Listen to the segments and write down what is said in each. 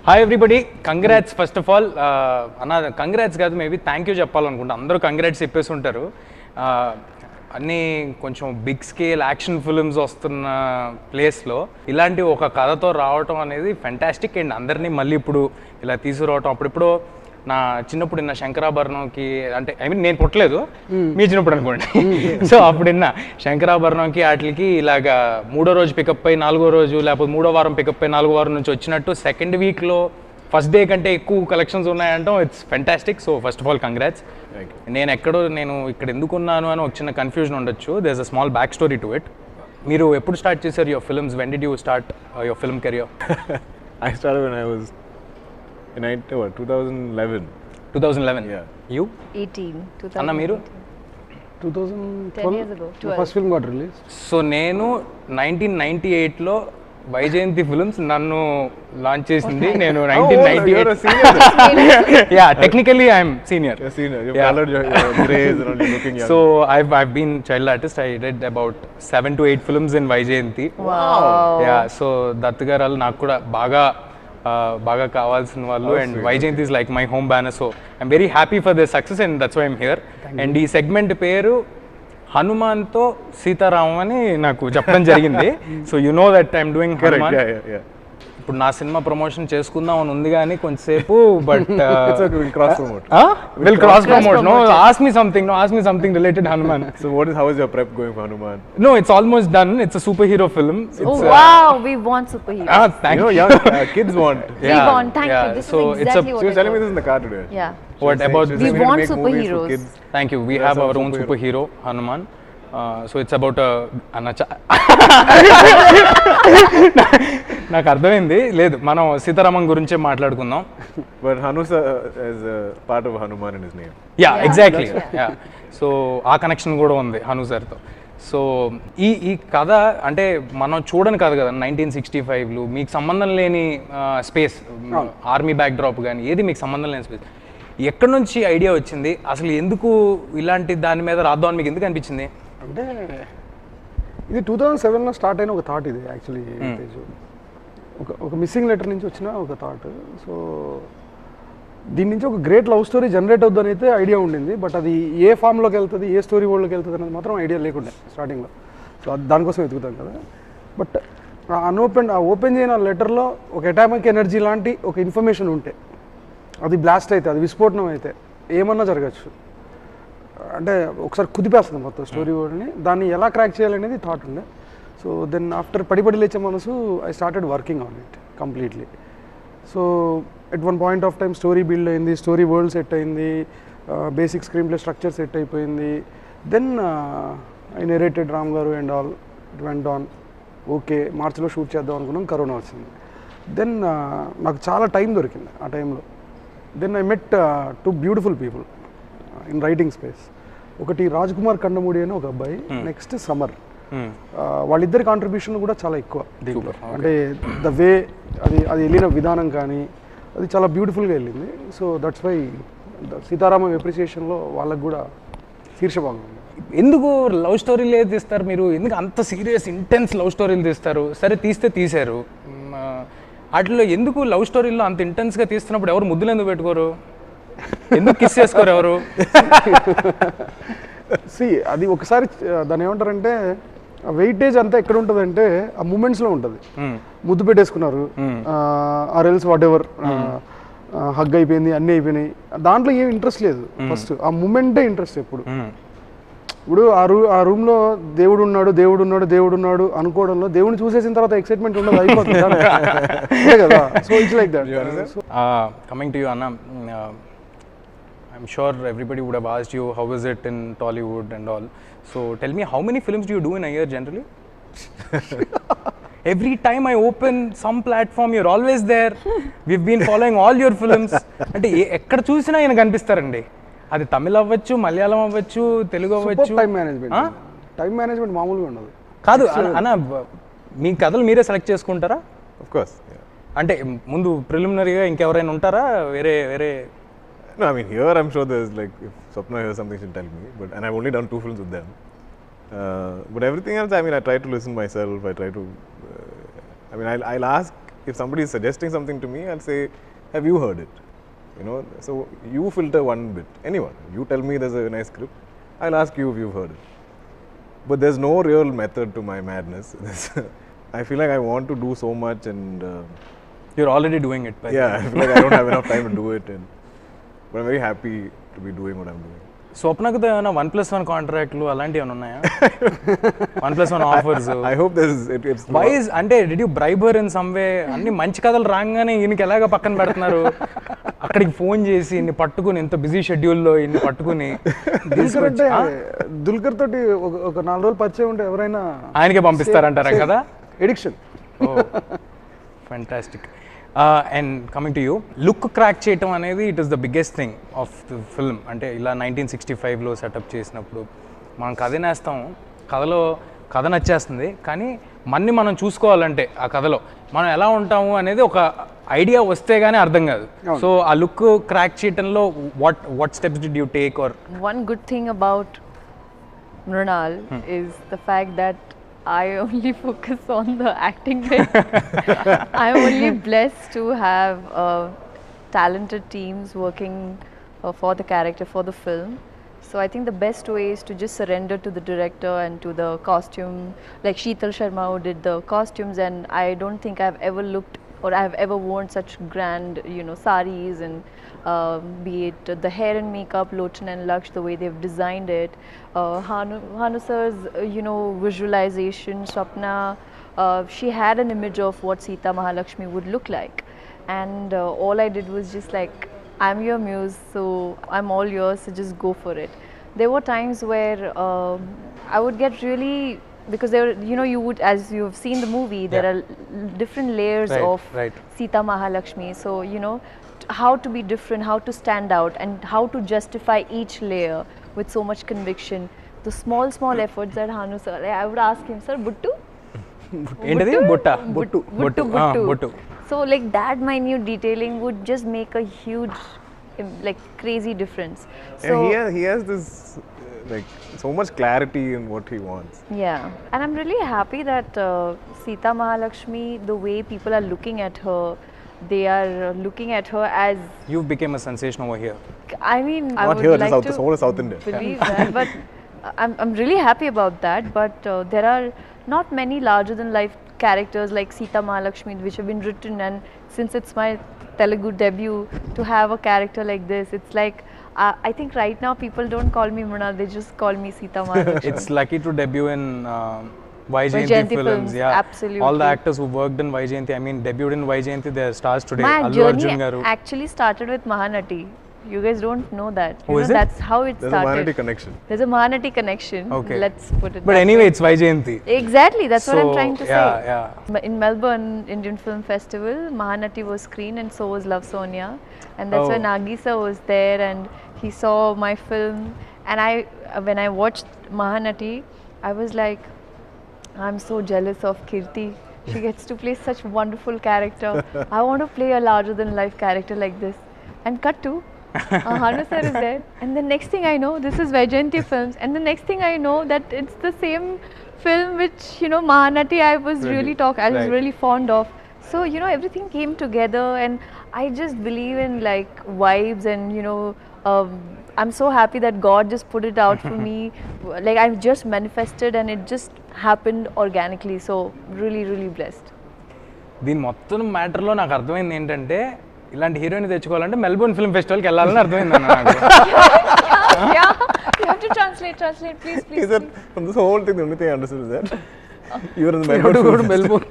Hi everybody, congrats first of all. అన్న congrats కాదు, maybe thank you చెప్పాలనుకుంటా. అందరూ congrats చెప్పేసి ఉంటారు. అన్నీ కొంచెం బిగ్ స్కేల్ యాక్షన్ ఫిల్మ్స్ వస్తున్న ప్లేస్లో ఇలాంటి ఒక కథతో రావటం అనేది ఫెంటాస్టిక్. అండ్ అందరినీ మళ్ళీ ఇప్పుడు ఇలా తీసుకురావటం, అప్పుడిప్పుడు నా చిన్నప్పుడు ఇన్న శంకరాభరణంకి, అంటే ఐ మీన్ నేను పుట్టలేదు, మీ చిన్నప్పుడు అనుకోండి. సో అప్పుడు ఇన్న శంకరాభరణంకి వాటికి ఇలాగా 3వ రోజు పికప్ అయి 4వ రోజు, లేకపోతే 3వ వారం పికప్ అయి 4వ వారం నుంచి వచ్చినట్టు సెకండ్ వీక్లో ఫస్ట్ డే కంటే ఎక్కువ కలెక్షన్స్ ఉన్నాయంటాం. It's fantastic. So first of all congrats. నేను ఇక్కడ ఎందుకున్నాను అని ఒక చిన్న కన్ఫ్యూజన్ ఉండొచ్చు. There is a small back story to it. మీరు ఎప్పుడు స్టార్ట్ చేశారు your films? When did you start your film career? I started when I was in 2011. 2011. Yeah. You? 18. Anna, మీరు? 10 years ago. 2012 first film got release. So నేను 1998లో Vyjayanthi films నన్ను launch చేసింది. నేను 1998. Yeah, technically I'm senior. You're senior. You've colored your grays and you're looking young. So I've been child artist. I did about 7 to 8 films in Vyjayanthi. Wow. Yeah, so Dattu గారు వాళ్ళు నాకు కూడా బాగా కావాల్సిన వాళ్ళు. And Vyjayanthi is like my home banner. So I'm very happy for this success and that's why I'm here. అండ్ ఈ segment పేరు హనుమాన్తో సీతారామం అని నాకు చెప్పడం జరిగింది. So you know that I'm doing Hanuman. ఇప్పుడు నా సినిమా ప్రమోషన్ చేసుకుందాం అని ఉంది కానీ కొంచెంసేపు, but we'll cross promote. We'll cross promote. No, ask me something related Hanuman. So how is your prep going for Hanuman? No, it's almost done. It's a superhero film. Oh wow, we want superheroes. Thank you. Young kids want. We want. Thank you. This So is it's exactly She was what telling me this in the car today. Yeah. What about We this? want make movies for superheroes. kids. Thank you. We have our own superhero Hanuman. So it's about నాకు అర్థమైంది. లేదు, మనం సీతారామం గురించే మాట్లాడుకుందాం. But Hanu sir is a part of Hanuman in his name. Yeah, exactly. Yeah, so ఆ connection కూడా ఉంది హను సార్తో. సో ఈ కథ అంటే మనం చూడని కథ కదా. 1965లో మీకు సంబంధం లేని స్పేస్, ఆర్మీ బ్యాక్ డ్రాప్ కానీ ఏది మీకు సంబంధం లేని స్పేస్. ఎక్కడి నుంచి ఐడియా వచ్చింది అసలు? ఎందుకు ఇలాంటి దాని మీద రాద్దామని మీకు ఎందుకు అనిపించింది? అంటే ఇది 2007లో స్టార్ట్ అయిన ఒక థాట్. ఇది యాక్చువల్లీ ఒక మిస్సింగ్ లెటర్ నుంచి వచ్చిన ఒక థాట్. సో దీని నుంచి ఒక గ్రేట్ లవ్ స్టోరీ జనరేట్ అవుద్దని అయితే ఐడియా ఉండింది. బట్ అది ఏ ఫామ్లోకి వెళ్తుంది, ఏ స్టోరీ వరల్డ్లోకి వెళ్తుంది అనేది మాత్రం ఐడియా లేకుండే స్టార్టింగ్లో. సో దానికోసం వెతుకుతాం కదా. బట్ ఓపెన్ చేయని లెటర్లో ఒక అటామిక్ ఎనర్జీ లాంటి ఒక ఇన్ఫర్మేషన్ ఉంటే, అది బ్లాస్ట్ అయితే, అది విస్ఫోటనం అయితే ఏమన్నా జరగచ్చు. అంటే ఒకసారి కుదిపేస్తుంది మొత్తం స్టోరీ వరల్డ్ని. దాన్ని ఎలా క్రాక్ చేయాలనేది థాట్ ఉండే. సో దెన్ ఆఫ్టర్ పడి లేచే మనసు I started working on it completely. So at one point of time story build అయింది, స్టోరీ వరల్డ్ సెట్ అయింది, basic screen play structure set అయిపోయింది. దెన్ ఐ నెరేటెడ్ రామ్ గారు and all. It went on. Okay, మార్చిలో shoot చేద్దాం అనుకున్నాం, corona వచ్చింది. Then నాకు చాలా టైం దొరికింది ఆ టైంలో. Then I met 2 beautiful people in writing space. ఒకటి రాజ్ కుమార్ కండమూడి అని ఒక అబ్బాయి, నెక్స్ట్ సమర్. వాళ్ళిద్దరి కాంట్రిబ్యూషన్ కూడా చాలా ఎక్కువ. అంటే ద వే అది వెళ్ళిన విధానం కానీ అది చాలా బ్యూటిఫుల్గా వెళ్ళింది. సో దట్స్ వై సీతారామం ఎప్రిసియేషన్లో వాళ్ళకు కూడా శీర్షభాగం ఉంది. ఎందుకు లవ్ స్టోరీలే తీస్తారు మీరు? ఎందుకు అంత సీరియస్ ఇంటెన్స్ లవ్ స్టోరీలు తీస్తారు? సరే, తీశారు. వాటిలో ఎందుకు లవ్ స్టోరీలో అంత ఇంటెన్స్గా తీస్తున్నప్పుడు ఎవరు ముద్దులు ఎందుకు పెట్టుకోరు? ఎందుకు కిస్ చేసుకోరు ఎవరు? అది ఒకసారి దాన్ని ఏమంటారంటే ఆ వెయిటేజ్ అంతా ఎక్కడ ఉంటుందంటే ఆ మూమెంట్స్లో ఉంటుంది. ముద్దు పెట్టేసుకున్నారు, or else whatever, hug అయిపోయింది, అన్నీ అయిపోయినాయి, దాంట్లో ఏం ఇంట్రెస్ట్ లేదు. ఫస్ట్ ఆ మూమెంటే ఇంట్రెస్ట్ ఎప్పుడు. ఇప్పుడు ఆ రూమ్లో దేవుడు ఉన్నాడు అనుకోవడంలో దేవుడిని చూసేసిన తర్వాత ఎక్సైట్మెంట్ ఉండదు, అయిపోతుంది కదా. So it's like that. Coming to you అన్న, I'm sure everybody would have asked you how is it in Tollywood and all. So tell me, how many films do you do in a year generally? Every time I open some platform, you're always there. We've been following all your films. అంటే ఎక్కడ చూసినా ఆయన కనిపిస్తారండి. అది తమిళ అవ్వచ్చు, మలయాళం అవ్వచ్చు, తెలుగు అవ్వచ్చు. Time management మామూలుగా ఉండదు. కాదు అన్న, మీ కథలు మీరే సెలెక్ట్ చేసుకుంటారా? Of course. అంటే ముందు ప్రిలిమినరీగా ఇంకెవరైనా ఉంటారా వేరే? No, I mean, here I'm sure there's like, if Swapna hears something, she'll tell me. But and I've only done 2 films with them. But everything else, I mean, I try to listen myself. I try to. I mean, I'll ask if somebody is suggesting something to me, I'll say, have you heard it? You know, so you filter one bit. Anyone, you tell me there's a nice script, I'll ask you if you've heard it. But there's no real method to my madness. I feel like I want to do so much, and You're already doing it. yeah, I feel like I don't have enough time to do it, but I'm very happy to be doing what I'm doing. స్వప్నకు ఏమైనా 1+1 కాంట్రాక్ట్లు అలాంటివి ఏమైనా ఉన్నాయా? 1+1 offers. I hope it's wise అంటే did you bribe her in some way? అన్ని మంచి కథలు రాగానే ఈయనకి ఎలాగ పక్కన పెడుతున్నారు? అక్కడికి ఫోన్ చేసి ఇన్ని పట్టుకుని, ఇంత బిజీ షెడ్యూల్లో ఇన్ని పట్టుకుని దుల్కర్ తోటి ఒక 4 రోజులు పరిచయం ఉంటే ఎవరైనా ఆయనకే పంపిస్తారంటారా కదా? Addiction. Fantastic. And coming to you, look crack చేయటం అనేది it is the biggest thing of the film. అంటే ఇలా 1965లో సెటప్ చేసినప్పుడు మనం కథ నేస్తాం, కథ నచ్చేస్తుంది, కానీ మనం చూసుకోవాలంటే ఆ కథలో మనం ఎలా ఉంటాము అనేది ఒక ఐడియా వస్తే గానీ అర్థం కాదు. సో ఆ లుక్ క్రాక్ చేయటంలో what steps did you take? Or One good thing about Mrunal is the fact that I only focus on the acting bit. I'm only blessed to have talented teams working for the character, for the film. So I think the best way is to just surrender to the director and to the costume, like Sita Sharma who did the costumes, and I don't think I've ever looked or I've ever worn such grand, saris, and be it the hair and makeup, Lochan and Laksh, the way they've designed it. Hanu sir's, visualization, Swapna, she had an image of what Sita Mahalakshmi would look like. And all I did was just like, I'm your muse, so I'm all yours, so just go for it. There were times where I would get really, because there, you would, as you've seen the movie, there are different layers of Sita Mahalakshmi. So, how to be different, how to stand out, and how to justify each layer with so much conviction. The small efforts that Hanu sir, I would ask him, sir, Buttu? ఏంటది? Buttu. So like that minute detailing would just make a huge, like crazy difference. So yeah, he has this like so much clarity in what he wants. Yeah, and I'm really happy that Sita Mahalakshmi, the way people are looking at her, they are looking at her as... You became a sensation over here. I mean, I Not would here, like just to whole South India. believe that, but I'm really happy about that. But there are not many larger than life characters like Sita Mahalakshmi which have been written, and since it's my Telugu debut, to have a character like this, it's like I think right now people don't call me Mrunal, they just call me Sita Mahalakshmi. It's lucky to debut in Vaijayanti films. Yeah, absolutely. All the actors who worked in Vaijayanti, I mean debuted in Vaijayanti, they are stars today. My Allu Arjun journey garu. actually started with Mahanati. You guys don't know that. Oh, is it? That's how it There's started. a Mahanati connection. There's a Mahanati connection. Okay. Let's put it But that anyway, way. it's Vaijayanti. Exactly, that's what I'm So, trying to yeah, say. yeah. In Melbourne Indian Film Festival, Mahanati was screened, and so was Love Sonia. And that's Oh. when Nagisa was there, and he saw my film. And when I watched Mahanati, I was like, I'm so jealous of Kirti. She gets to play such wonderful character. I want to play a larger than life character like this. And cut to Hanu sir is there, and the next thing I know, this is Vaijayanti Films, and the next thing I know that it's the same film which Mahanati I was really really fond of. So everything came together, and I just believe in like vibes, and I'm so happy that God just put it out for me. Like I've just manifested, and it just happened organically. So really, really blessed. దీని మొత్తం మ్యాటర్లో నాకు అర్థమైంది ఏంటంటే, ఇలాంటి heroine తెచ్చుకోవాలంటే Melbourne film ఫెస్టివల్కి వెళ్ళాలని అర్థమైంది అన్న నాకు. Yeah, you have to translate, please. Is that from this whole thing, the only thing I understood is that you were in the Melbourne.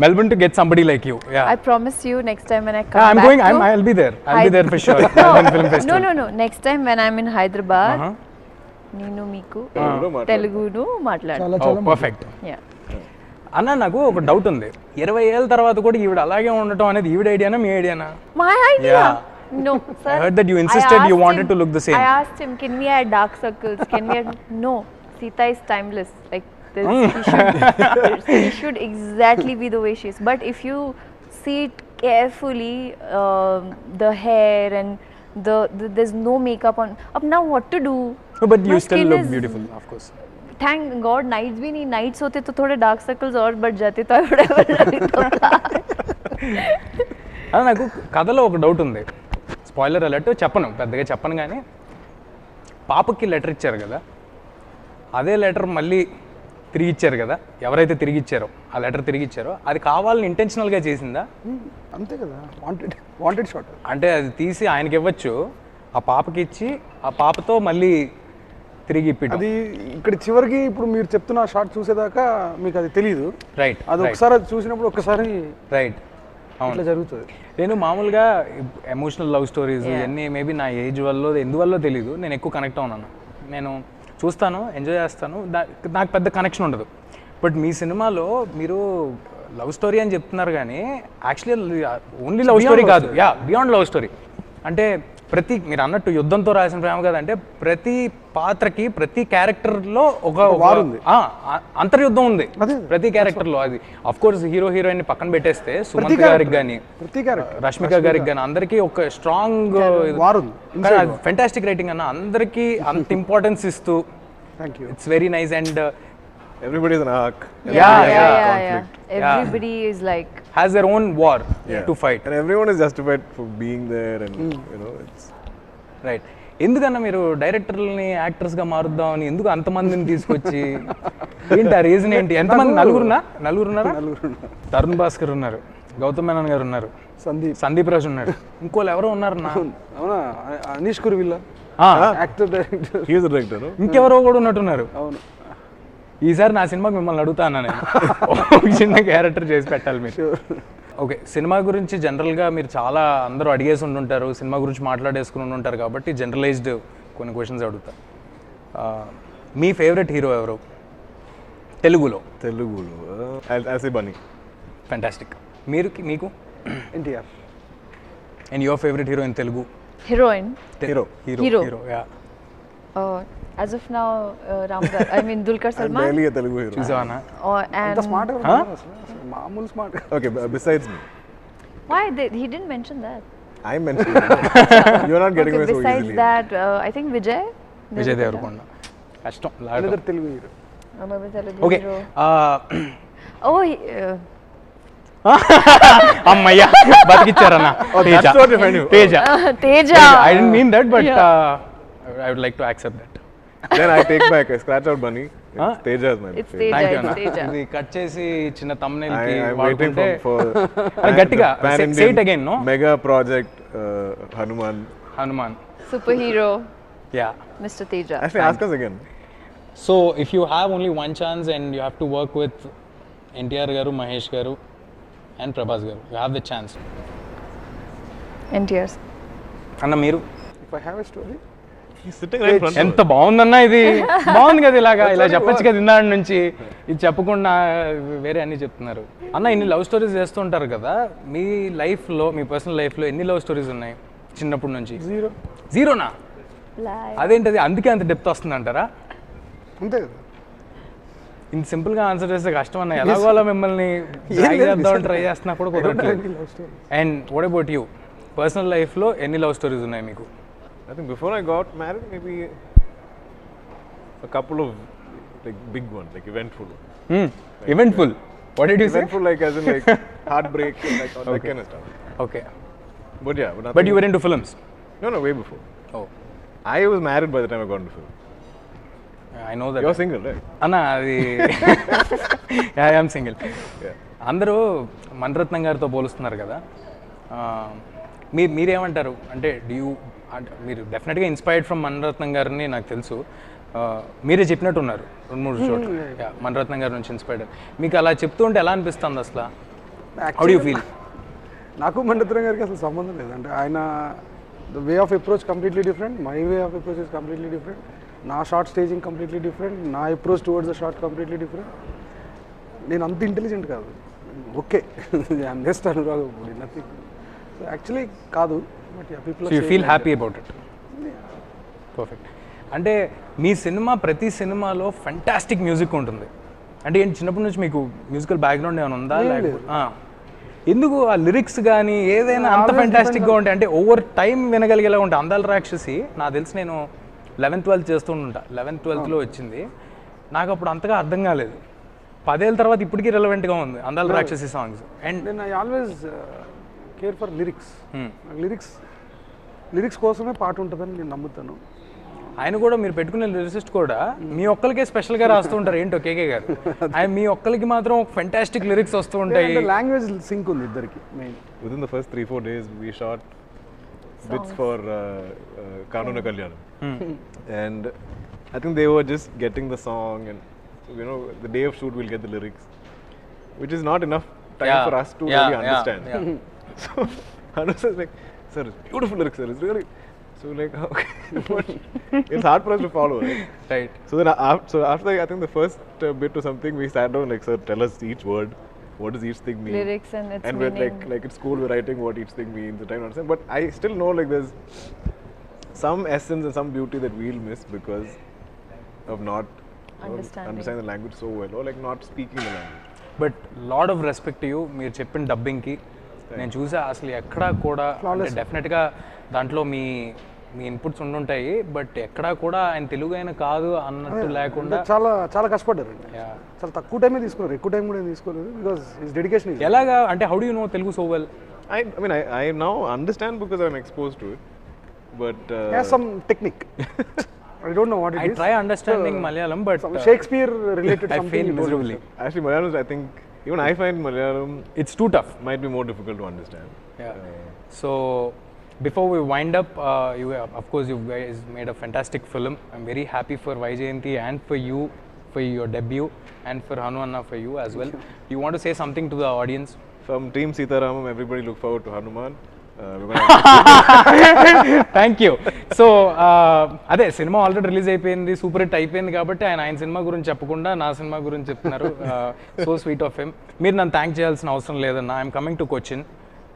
Melbourne to get somebody like you. Yeah. I promise you, next time when I come I'm back going. to I'll be there. I'll be there for sure. Melbourne Film Festival. No. Next time when I'm in Hyderabad, Nenu Meeku Telugu చాలా Oh, చాలా perfect. Yeah. అన్న నాకు ఒక doubt ఉంది. 20 ఏళ్ళ తర్వాత కూడా ఈవిడ అలాగే ఉండటం అనేది ఈవిడ ఐడియానా మీ ఐడియానా? My idea. Yeah. No, sir. I heard that you insisted you asked wanted him- to look the same. I asked him, can we add dark circles? Can we add... No, Sita is timeless. Like he should exactly be the way she is. But if you see it carefully, the hair and there's no makeup on. Up now, what to do? No, but you My still skin look is- beautiful, of course. Thank God, nights भी नहीं, nights होते तो थोड़े dark circles और बढ़ जाते तो I would ever done it. అలా నాకు కథలో ఒక డౌట్ ఉంది, స్పాయిలర్ అలర్ట్ చెప్పను, పెద్దగా చెప్పను, కానీ పాపకి లెటర్ ఇచ్చారు కదా, అదే లెటర్ మళ్ళీ తిరిగి ఇచ్చారు కదా, ఎవరైతే తిరిగి ఇచ్చారో ఆ లెటర్ తిరిగి ఇచ్చారో అది కావాలని ఇంటెన్షనల్గా చేసిందా? అంతే కదా, వాంటెడ్ షాట్. అంటే అది తీసి ఆయనకి ఇవ్వచ్చు, ఆ పాపకి ఇచ్చి ఆ పాపతో మళ్ళీ తిరిగి ఇప్పించడం. అది ఇక్కడ చివరికి ఇప్పుడు మీరు చెప్తున్న షాట్ చూసేదాకా మీకు అది తెలియదు. రైట్. అది ఒకసారి అది చూసినప్పుడు ఒక్కసారి రైట్. ఇట్లా జరుగుతుంది. నేను మామూలుగా ఎమోషనల్ లవ్ స్టోరీస్ ఇవన్నీ మేబీ నా ఏజ్ వల్ల ఎందువల్ల తెలీదు, నేను ఎక్కువ కనెక్ట్ అవునాను. నేను చూస్తాను, ఎంజాయ్ చేస్తాను, నాకు పెద్ద కనెక్షన్ ఉండదు. బట్ మీ సినిమాలో మీరు లవ్ స్టోరీ అని చెప్తున్నారు కానీ యాక్చువల్లీ ఓన్లీ లవ్ స్టోరీ కాదు, బియాండ్ లవ్ స్టోరీ. అంటే ప్రతి మీరు అన్నట్టు యుద్ధంతో రాసిన ప్రేమ కదంటే ప్రతి పాత్రకి ప్రతి క్యారెక్టర్లో ఒక వార్ ఉంది, అంతర్యుద్ధం ఉంది ప్రతి క్యారెక్టర్లో. అది అఫ్ కోర్స్ హీరో హీరోయిన్ పక్కన పెట్టేస్తే సుమంత్ గారికి కానీ రష్మిక గారికి కానీ అందరికీ ఒక స్ట్రాంగ్ వార్ ఉంది. ఫెంటాస్టిక్ రైటింగ్ అన్న, అందరికీ అంత ఇంపార్టెన్స్ ఇస్తూ it's very nice. And everybody is an arc. Everybody is like has their own war to fight, and everyone is justified for being there, and you know it's right. ఎందుకన్నా మీరు డైరెక్టర్లని యాక్టర్స్గా మారుద్దామని ఎందుకు అంతమందిని తీసుకొచ్చి ఏంటి ఆ రీజన్ ఏంటి? ఎంతమంది? నలుగురున్నారా? తరుణ్ భాస్కర్ ఉన్నారు, గౌతమ్ మేనన్ గారు ఉన్నారు, సందీప్ రాజు ఉన్నాడు, ఇంకోళ్ళు ఎవరో ఉన్నారు నా అవునా, Anish Kuruvilla actor director, he is the director, no? ఇంకెవరో కూడా ఉన్నట్టున్నారు. అవును. ఈసారి నా సినిమాకి మిమ్మల్ని అడుగుతాను, నేను చిన్న క్యారెక్టర్ చేసి పెట్టాలి మీరు. ఓకే, సినిమా గురించి జనరల్గా మీరు చాలా అందరూ అడిగేసి ఉంటుంటారు, సినిమా గురించి మాట్లాడేసుకుని ఉంటారు కాబట్టి జనరలైజ్డ్ కొన్ని క్వశ్చన్స్ అడుగుతా. మీ ఫేవరెట్ హీరో ఎవరు తెలుగులో? I'll say Bunny. ఫ్యాంటాస్టిక్. మీకు? NTR. And your favourite hero in Telugu? heroine. Hero. Yeah. As of now, Dulquer Salmaan. I'm barely a Telugu hero. చూసావా? And స్మార్ట్ మామూలు smart. Okay, besides me. why he didn't mention that? I mentioned it. You're not getting away so easily. Besides that, I think Vijay Deverakonda. కష్టం. another Telugu hero. Another Telugu okay. hero. అమ్మయ్యా బతికిచ్చారన్న. That's what you find you. Teja. I didn't mean that, but I would like to accept that. Then I take back. I scratch out Bunny. Teja is my It's favorite. Teja. Thank you, It's అన్న. Teja. ఇది cut చేసి చిన్న thumbnail కి I'm waiting వాడుకుంటే for గట్టిగా pan-Indian say it again, no? mega project Hanuman. Hanuman. Superhero, Yeah. Mr. Teja. Actually, ask us again. So if you have only one chance and you have to work with NTR garu, Mahesh garu and Prabhas garu, you have the chance. NTR. అన్న మీరు? If I have a story, He's sitting right in front of ఎంత బాగుందన్న, ఇది బాగుంది కదా, ఇలా చెప్పచ్చు కదా ఇందాడి నుంచి. ఇది చెప్పకుండా వేరే అన్ని చెప్తున్నారు. అన్న ఇన్ని లవ్ స్టోరీస్ చేస్తుంటారు కదా, మీ లైఫ్లో, మీ పర్సనల్ లైఫ్లో ఎన్ని లవ్ స్టోరీస్ ఉన్నాయి చిన్నప్పటి నుంచి? జీరోనా? అదేంటది, అందుకే అంత డెప్త్ వస్తుంది అంటారా? అంతే కదా. ఇంత సింపుల్గా ఆన్సర్ చేస్తే కష్టం అన్న, ఎలాగో అలా మిమ్మల్ని ట్రై చేస్తున్నా కూడా కుదరట్లేదు. And what about you, personal లైఫ్లో ఎన్ని లవ్ స్టోరీస్ ఉన్నాయి మీకు? I think before I got married, maybe a couple of like big ones, like eventful. Eventful? What did you say? Eventful, like as in like heartbreak, like all that kind of stuff. Okay. But yeah, but But you were into films? No, way before. Oh. I was married by the time I got into film. I know that. You're single, right? అన్న అది I am single. అందరూ మణిరత్నం గారితో పోలుస్తున్నారు కదా, మీరేమంటారు? అంటే మీరు డెఫినెట్గా inspired from Mani Ratnam గారిని నాకు తెలుసు, మీరే చెప్పినట్టున్నారు 2-3 చోట్ల మణిరత్నం గారి నుంచి ఇన్స్పైర్డ్. మీకు అలా చెప్తూ ఉంటే ఎలా అనిపిస్తుంది అసలు? How do you feel? నాకు మణిరత్నం గారికి అసలు సంబంధం లేదు. అంటే ఆయన the way of approach completely different, my way of approach is completely different, నా షార్ట్ స్టేజింగ్ కంప్లీట్లీ డిఫరెంట్, నా approach towards the shot completely different. నేను అంత ఇంటెలిజెంట్ కాదు, okay I'm just Anurag, nothing. So actually కాదు, but people you feel happy about it. Perfect. అంటే మీ cinema, ప్రతి సినిమాలో ఫెంటాస్టిక్ మ్యూజిక్ ఉంటుంది. అంటే ఏంటి, చిన్నప్పటి నుంచి మీకు మ్యూజికల్ బ్యాక్గ్రౌండ్ ఏమైనా ఉందా? ఎందుకు ఆ లిరిక్స్ కానీ ఏదైనా అంత ఫెంటాస్టిక్గా ఉంటాయి? అంటే ఓవర్ టైం వినగలిగేలా ఉంటాయి. అందాల రాక్షసి నాకు తెలిసి నేను 11th 12th చేస్తుంటా, 11th 12th వచ్చింది. నాకు అప్పుడు అంతగా అర్థం కాలేదు. 10 ఏళ్ళ తర్వాత ఇప్పటికీ రిలవెంట్గా ఉంది అందాల రాక్షసి సాంగ్స్. అండ్ నేను I always care for lyrics. Lyrics కోసమే పాట ఉంటుందని నేను నమ్ముతాను. ఆయన కూడా మీరు పెట్టుకునే లిరిసిస్ట్ కూడా మీ ఒక్కరికే స్పెషల్గా రాస్తూ ఉంటారు ఏంటో కేకే గారు. ఆయన మీ ఒక్కరికి మాత్రం ఫెంటాస్టిక్ లిరిక్స్ వస్తూ ఉంటాయి. లాంగ్వేజ్ సింక్ ఉంది ఇద్దరికి main. Within the first 3-4 days, we shot bits for Kanuna Kalyanam. And I think they were just getting the song, and you know, the day of shoot we'll get the lyrics, which is not enough time for us to really understand. So Anuj is like, sir, it's beautiful lyrics, sir. It's really so like okay, but it's hard for us to follow, right? So then after I think the first bit or something, we sat down like, sir, tell us each word. What does each thing mean? Lyrics and its and meaning. we're like at school we're writing what each thing means. I don't understand, but I still know like there's some essence and some beauty that we'll miss because of not understanding the language so well, or like not speaking the language. But lot of respect you. మీరు చెప్పిన డబ్బింగ్కి నేను చూసా అసలు ఎక్కడా కూడా డెఫినెట్గా దాంట్లో మీ inputs ఉండుంటాయి, but ఎక్కడా కూడా ఆయన తెలుగు అయినా కాదు అన్నట్టు లేకుండా చాలా చాలా కష్టపడ్డారు. చాలా తక్కువ టైమే తీసుకున్నారు, ఎక్కువ టైం కూడా తీసుకోలేదు బికాస్ హిస్ డెడికేషన్. ఎలాగా అంటే how do you know Telugu so well? I mean I now understand because I'm exposed to it, but has some technique. I don't know what it is. I try understanding Malayalam, but some Shakespeare related I something. fail miserably. Actually Malayalam, I think even I find Malayalam it's too tough. Might be more difficult to understand. Yeah. So before we wind up, of course you guys made a fantastic film. I'm very happy for Vaijayanti and for you for your debut, and for Hanu Anna for you as well. You want to say something to the audience? From Team Sita Ramam, everybody look forward to Hanuman. Thank you. So అదే cinema already release అయిపోయింది, super hit అయిపోయింది కాబట్టి ఆయన cinema గురించి చెప్పకుండా నా cinema గురించి చెప్తున్నారు. So sweet of him. మీరు నన్ను థ్యాంక్ చేయాల్సిన అవసరం లేదన్నా. I'm coming to Cochin,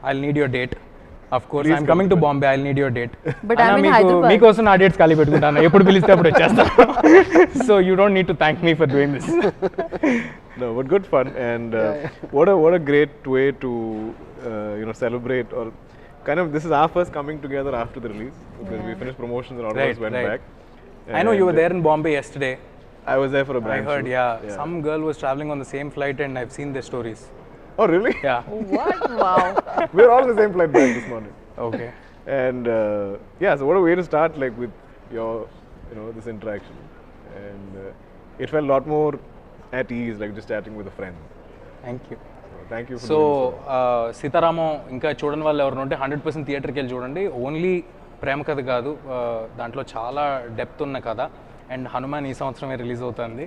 I will need your date. Of course I'm coming to Bombay, I will need your date. మీకోసం నా డేట్స్ ఖాళీ పెట్టుకుంటాను, ఎప్పుడు పిలిస్తే అప్పుడు వచ్చేస్తాను. So you don't need to thank me for doing this. No, but good fun, and what a great way to celebrate, or kind of this is our first coming together after the release because we finished promotions and all of us went back. I know you were there in Bombay yesterday. I was there for a brand I heard, shoot. yeah. Some girl was traveling on the same flight and I've seen their stories. Oh really? Yeah. What? Wow. We're all on the same flight back this morning. Okay. And yeah, so what a way to start like with your this interaction, and it felt a lot more at ease, like just chatting with a friend. Thank you. Thank you for so Sitaramam ఇంకా చూడని వాళ్ళు ఎవరు ఉంటే 100% థియేటర్కి వెళ్ళి చూడండి. Only ప్రేమ కథ కాదు, దాంట్లో చాలా డెప్త్ ఉన్న కథ. అండ్ హనుమాన్ ఈ సంవత్సరమే రిలీజ్ అవుతుంది.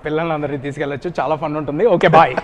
పిల్లలందరినీ తీసుకెళ్ళచ్చు, చాలా ఫన్ ఉంటుంది. Okay bye.